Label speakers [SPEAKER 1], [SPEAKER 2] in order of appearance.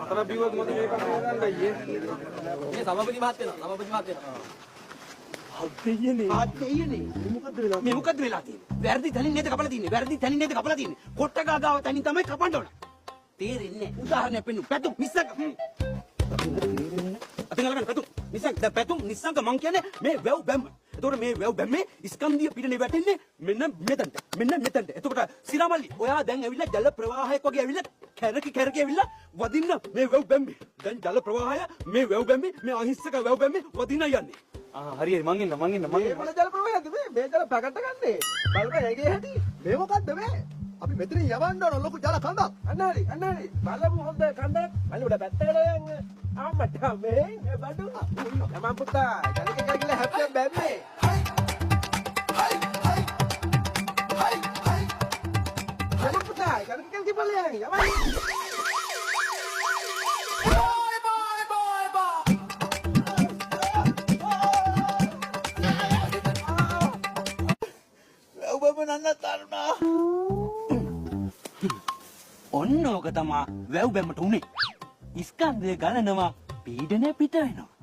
[SPEAKER 1] අතර බිව්වොත් මොකද මේක කරන්න අයියේ?
[SPEAKER 2] මේ සභාපති මහත්තයා.
[SPEAKER 1] අත්දෙයනේ.
[SPEAKER 2] මේ මොකද්ද වෙලා තියෙන්නේ? වැරදි තැනින් නේද කපලා තියෙන්නේ? කොට්ට ගාව තැනින් තමයි කපන්න ඕන. තේරෙන්නේ නැහැ. උදාහරණයක් පෙන්නු. පැතුම් මිස්සක. අතංගලකට පැතුම්. මිස්සක පැතුම් නිස්සංක මං කියන්නේ මේ වැව් බැම්ම. එතකොට මේ වැව් බැම්මේ ස්කන්ධිය පිටනේ වැටෙන්නේ මෙන්න මෙතනට. එතකොට සිරාමල්ලි ඔයා දැන් ඇවිල්ලා ජල ප්‍රවාහයක් වගේ ඇවිල්ලා කැරකි ඇවිල්ලා වදින්න මේ වැව් බැම්මේ. දැන් ජල ප්‍රවාහය මේ වැව් බැම්මේ මේ අහිංසක වැව් බැම්මේ වදින්න යන්නේ.
[SPEAKER 1] හරි මං ඉන්න.
[SPEAKER 3] මේ මොන ජල ප්‍රවාහයක්ද මේ ජල ප්‍රකට ගන්නේ? බලපන් ඒකේ හැටි. මේ මොකද්ද මේ? අපි මෙතන යවන්න ඕන ලොකු ජල කඳක්. අන්න හරි. බලමු හොඳ කඳක්. බලුඩ පැත්තකට යන්න. ආම්මට මේ බඩු. මම පුතා ජලක ගිහලා හැප්පියක් බැම්මේ. මම පුතා ජලක ගිහලා යවන්න.
[SPEAKER 2] ඔන්න ඕක තමා වැව් බැම්මට උනේ. ස්කන්ධය ගලනවා පීඩනය පිට වෙනවා.